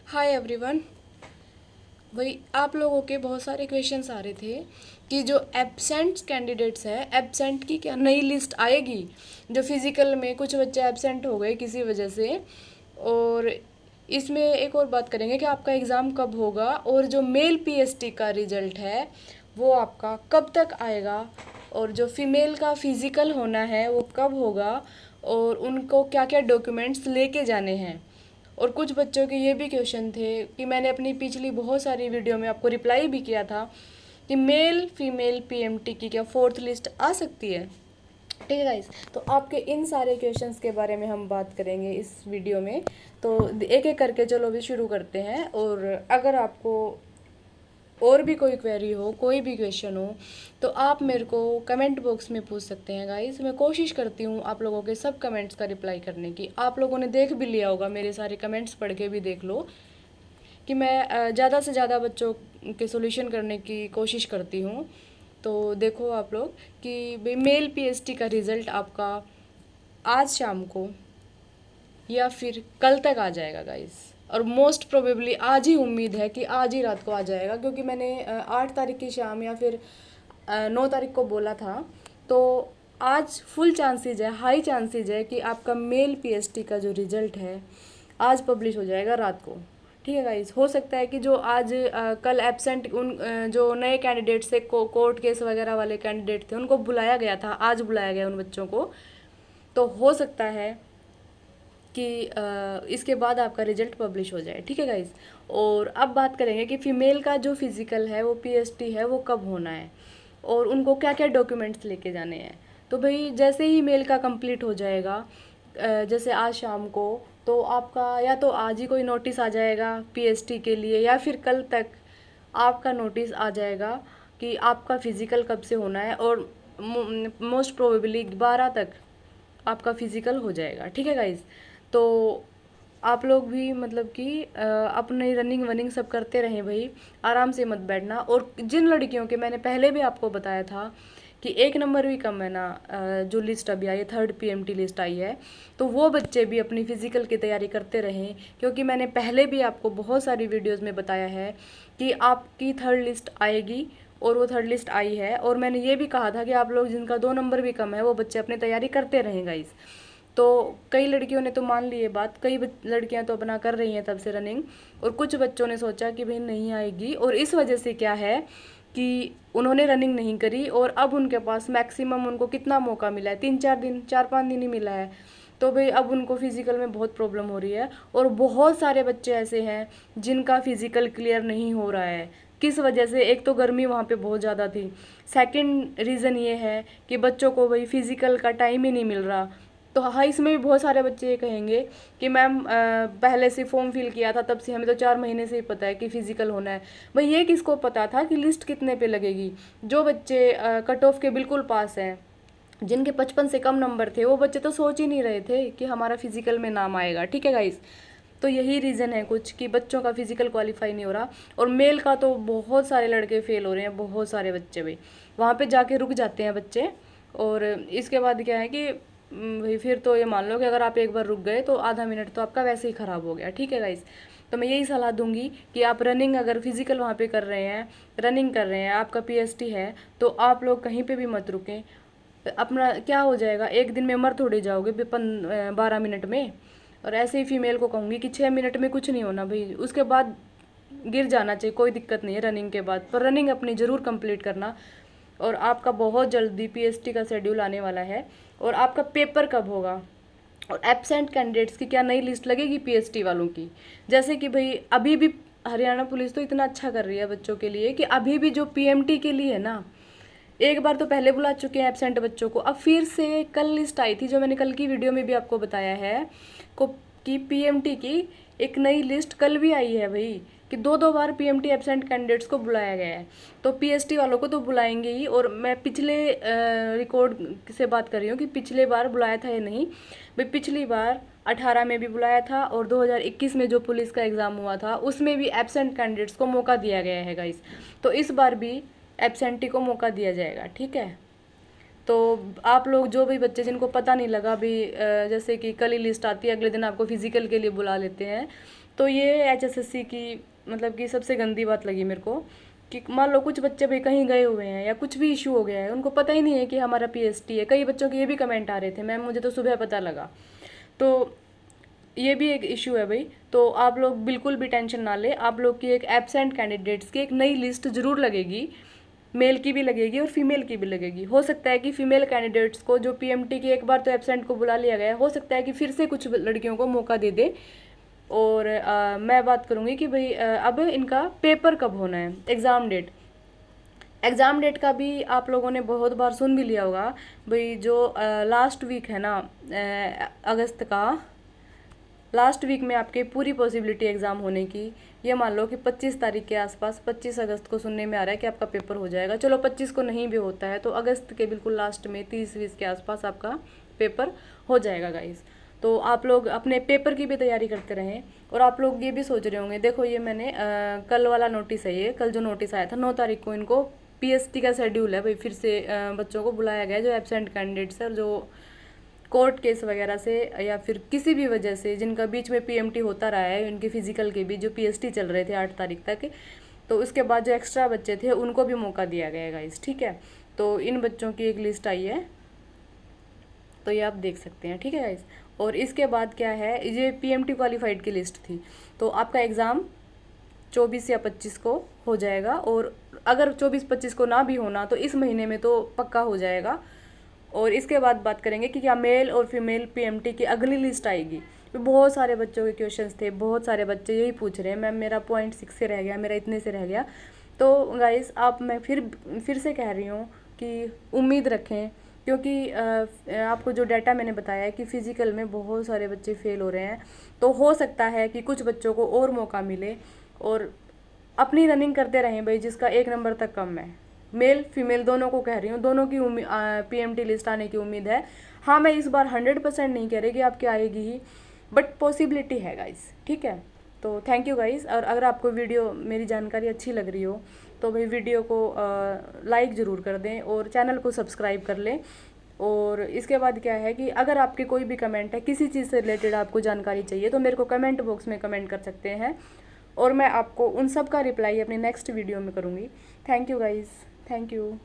Hi everyone. वही आप लोगों के बहुत सारे क्वेश्चंस आ रहे थे कि जो एब्सेंट कैंडिडेट्स हैं, एब्सेंट की क्या नई लिस्ट आएगी। जो फिज़िकल में कुछ बच्चे एब्सेंट हो गए किसी वजह से। और इसमें एक और बात करेंगे कि आपका एग्ज़ाम कब होगा और जो मेल पीएसटी का रिजल्ट है वो आपका कब तक आएगा, और जो फीमेल का फिज़िकल होना है वो कब होगा, और उनको क्या क्या डॉक्यूमेंट्स लेके जाने हैं। और कुछ बच्चों के ये भी क्वेश्चन थे कि मैंने अपनी पिछली बहुत सारी वीडियो में आपको रिप्लाई भी किया था कि मेल फीमेल पीएमटी की क्या फोर्थ लिस्ट आ सकती है। ठीक है गाइस, तो आपके इन सारे क्वेश्चंस के बारे में हम बात करेंगे इस वीडियो में। तो एक एक करके चलो अभी शुरू करते हैं। और अगर आपको और भी कोई क्वेरी हो, कोई भी क्वेश्चन हो, तो आप मेरे को कमेंट बॉक्स में पूछ सकते हैं गाइस। मैं कोशिश करती हूँ आप लोगों के सब कमेंट्स का रिप्लाई करने की। आप लोगों ने देख भी लिया होगा, मेरे सारे कमेंट्स पढ़ के भी देख लो कि मैं ज़्यादा से ज़्यादा बच्चों के सॉल्यूशन करने की कोशिश करती हूँ। तो देखो आप लोग कि भाई मेल पीएसटी का रिज़ल्ट आपका आज शाम को या फिर कल तक आ जाएगा गाइस। और मोस्ट प्रोबेबली आज ही उम्मीद है कि आज ही रात को आ जाएगा, क्योंकि मैंने 8 तारीख की शाम या फिर 9 तारीख को बोला था। तो आज फुल चांसेज है, हाई चांसेज है कि आपका मेल पीएसटी का जो रिज़ल्ट है आज पब्लिश हो जाएगा रात को। ठीक है गाइस, हो सकता है कि जो आज कल एब्सेंट उन जो नए कैंडिडेट्स थे, कोर्ट केस वगैरह वाले कैंडिडेट थे, उनको बुलाया गया था, आज बुलाया गया उन बच्चों को। तो हो सकता है कि इसके बाद आपका रिजल्ट पब्लिश हो जाए। ठीक है गाइस। और अब बात करेंगे कि फ़ीमेल का जो फिज़िकल है वो पीएसटी है वो कब होना है और उनको क्या क्या डॉक्यूमेंट्स लेके जाने हैं। तो भाई जैसे ही मेल का कंप्लीट हो जाएगा, जैसे आज शाम को, तो आपका या तो आज ही कोई नोटिस आ जाएगा पीएसटी के लिए, या फिर कल तक आपका नोटिस आ जाएगा कि आपका फ़िज़िकल कब से होना है। और मोस्ट प्रोबेबली 12 तक आपका फिजिकल हो जाएगा। ठीक है गाइज। तो आप लोग भी मतलब कि अपनी रनिंग वनिंग सब करते रहें भाई, आराम से मत बैठना। और जिन लड़कियों के मैंने पहले भी आपको बताया था कि 1 नंबर भी कम है ना, जो लिस्ट अभी आई है, थर्ड पीएमटी लिस्ट आई है, तो वो बच्चे भी अपनी फ़िज़िकल की तैयारी करते रहें। क्योंकि मैंने पहले भी आपको बहुत सारी वीडियोज़ में बताया है कि आपकी थर्ड लिस्ट आएगी, और वो थर्ड लिस्ट आई है। और मैंने ये भी कहा था कि आप लोग जिनका 2 नंबर भी कम है वो बच्चे अपनी तैयारी करते रहें गाइस। तो कई लड़कियों ने तो मान ली ये बात, कई लड़कियां तो अपना कर रही हैं तब से रनिंग। और कुछ बच्चों ने सोचा कि भाई नहीं आएगी, और इस वजह से क्या है कि उन्होंने रनिंग नहीं करी, और अब उनके पास मैक्सिमम उनको कितना मौका मिला है, 3-4 दिन, 4-5 दिन ही मिला है। तो भाई अब उनको फिज़िकल में बहुत प्रॉब्लम हो रही है। और बहुत सारे बच्चे ऐसे हैं जिनका फिज़िकल क्लियर नहीं हो रहा है। किस वजह से? एक तो गर्मी वहाँ पे बहुत ज़्यादा थी, सेकंड रीज़न ये है कि बच्चों को वही फिज़िकल का टाइम ही नहीं मिल रहा। तो हाँ, इसमें भी बहुत सारे बच्चे ये कहेंगे कि मैम पहले से फॉर्म फिल किया था तब से हमें तो 4 महीने से ही पता है कि फ़िज़िकल होना है। भाई ये किसको पता था कि लिस्ट कितने पे लगेगी? जो बच्चे कट ऑफ के बिल्कुल पास हैं, जिनके 55 से कम नंबर थे, वो बच्चे तो सोच ही नहीं रहे थे कि हमारा फिजिकल में नाम आएगा। ठीक है गाइस। तो यही रीज़न है कुछ कि बच्चों का फिजिकल क्वालिफाई नहीं हो रहा। और मेल का तो बहुत सारे लड़के फेल हो रहे हैं, बहुत सारे बच्चे भाई वहाँ पे जाके रुक जाते हैं बच्चे। और इसके बाद क्या है कि भाई फिर तो ये मान लो कि अगर आप एक बार रुक गए तो आधा मिनट तो आपका वैसे ही ख़राब हो गया। ठीक है गाइस। तो मैं यही सलाह दूंगी कि आप रनिंग, अगर फिजिकल वहाँ पे कर रहे हैं, रनिंग कर रहे हैं, आपका पीएसटी है, तो आप लोग कहीं पे भी मत रुकें। अपना क्या हो जाएगा, एक दिन में मर थोड़े जाओगे 12 मिनट में। और ऐसे ही फीमेल को कहूँगी कि 6 मिनट में कुछ नहीं होना भाई, उसके बाद गिर जाना चाहिए, कोई दिक्कत नहीं है रनिंग के बाद, पर रनिंग अपनी ज़रूर कंप्लीट करना। और आपका बहुत जल्दी पीएसटी का शेड्यूल आने वाला है। और आपका पेपर कब होगा, और एब्सेंट कैंडिडेट्स की क्या नई लिस्ट लगेगी पीएसटी वालों की? जैसे कि भाई अभी भी हरियाणा पुलिस तो इतना अच्छा कर रही है बच्चों के लिए कि अभी भी जो पीएमटी के लिए है ना, एक बार तो पहले बुला चुके हैं एब्सेंट बच्चों को, अब फिर से कल लिस्ट आई थी जो मैंने कल की वीडियो में भी आपको बताया है को कि पीएमटी की एक नई लिस्ट कल भी आई है भाई, कि 2-2 बार पीएमटी एब्सेंट कैंडिडेट्स को बुलाया गया है। तो पीएसटी वालों को तो बुलाएंगे ही। और मैं पिछले रिकॉर्ड से बात कर रही हूँ कि पिछले बार बुलाया था या नहीं। भाई पिछली बार 18 में भी बुलाया था, और 2021 में जो पुलिस का एग्ज़ाम हुआ था उसमें भी एब्सेंट कैंडिडेट्स को मौका दिया गया है गाइस। तो इस बार भी एब्सेंटी को मौका दिया जाएगा। ठीक है। तो आप लोग जो भी बच्चे जिनको पता नहीं लगा अभी, जैसे कि कल ही लिस्ट आती है, अगले दिन आपको फिजिकल के लिए बुला लेते हैं, तो ये HSSC की मतलब कि सबसे गंदी बात लगी मेरे को, कि मान लो कुछ बच्चे भी कहीं गए हुए हैं या कुछ भी इशू हो गया है, उनको पता ही नहीं है कि हमारा PST है। कई बच्चों के ये भी कमेंट आ रहे थे, मैम मुझे तो सुबह पता लगा। तो ये भी एक इशू है भाई। तो आप लोग बिल्कुल भी टेंशन ना ले, आप लोग की एक एब्सेंट कैंडिडेट्स की एक नई लिस्ट ज़रूर लगेगी, मेल की भी लगेगी और फीमेल की भी लगेगी। हो सकता है कि फीमेल कैंडिडेट्स को जो PMT की एक बार तो एब्सेंट को बुला लिया गया है, हो सकता है कि फिर से कुछ लड़कियों को मौका दे दे। और मैं बात करूँगी कि भाई अब इनका पेपर कब होना है, एग्ज़ाम डेट का भी आप लोगों ने बहुत बार सुन भी लिया होगा भाई। जो लास्ट वीक है ना अगस्त का, लास्ट वीक में आपके पूरी पॉसिबिलिटी एग्ज़ाम होने की। ये मान लो कि 25 तारीख के आसपास, 25 अगस्त को सुनने में आ रहा है कि आपका पेपर हो जाएगा। चलो 25 को नहीं भी होता है तो अगस्त के बिल्कुल लास्ट में 30-20 के आसपास आपका पेपर हो जाएगा गाइस। तो आप लोग अपने पेपर की भी तैयारी करते रहें। और आप लोग ये भी सोच रहे होंगे, देखो ये मैंने कल वाला नोटिस है, ये कल जो नोटिस आया था 9 तारीख को, इनको PST का शेड्यूल है भाई, फिर से बच्चों को बुलाया गया जो एब्सेंट कैंडिडेट्स है और जो कोर्ट केस वगैरह से या फिर किसी भी वजह से जिनका बीच में PMT होता रहा है, उनके फिजिकल के भी जो PST चल रहे थे 8 तारीख तक, तो उसके बाद जो एक्स्ट्रा बच्चे थे उनको भी मौका दिया गया गाइस, ठीक है। तो इन बच्चों की एक लिस्ट आई है, तो ये आप देख सकते हैं, ठीक है गाइस। और इसके बाद क्या है, ये PMT क्वालिफाइड की लिस्ट थी। तो आपका एग्ज़ाम 24 या 25 को हो जाएगा, और अगर 24-25 को ना भी होना तो इस महीने में तो पक्का हो जाएगा। और इसके बाद बात करेंगे कि क्या मेल और फीमेल PMT की अगली लिस्ट आएगी। तो बहुत सारे बच्चों के क्वेश्चंस थे, बहुत सारे बच्चे यही पूछ रहे हैं, मैम मेरा पॉइंट 6 से रह गया, मेरा इतने से रह गया। तो गाइस मैं फिर से कह रही हूँ कि उम्मीद रखें, क्योंकि आपको जो डाटा मैंने बताया है कि फ़िज़िकल में बहुत सारे बच्चे फेल हो रहे हैं। तो हो सकता है कि कुछ बच्चों को और मौका मिले, और अपनी रनिंग करते रहें भाई, जिसका 1 नंबर तक कम है। मेल फीमेल दोनों को कह रही हूँ, दोनों की PMT लिस्ट आने की उम्मीद है। हाँ, मैं इस बार 100% नहीं कह रही कि आपकी आएगी ही, बट पॉसिबिलिटी है गाइस, ठीक है। तो थैंक यू गाइस। और अगर आपको वीडियो मेरी जानकारी अच्छी लग रही हो तो भाई वीडियो को लाइक ज़रूर कर दें और चैनल को सब्सक्राइब कर लें। और इसके बाद क्या है कि अगर आपके कोई भी कमेंट है, किसी चीज़ से रिलेटेड आपको जानकारी चाहिए, तो मेरे को कमेंट बॉक्स में कमेंट कर सकते हैं, और मैं आपको उन सब का रिप्लाई अपने नेक्स्ट वीडियो में करूँगी। Thank you guys, thank you.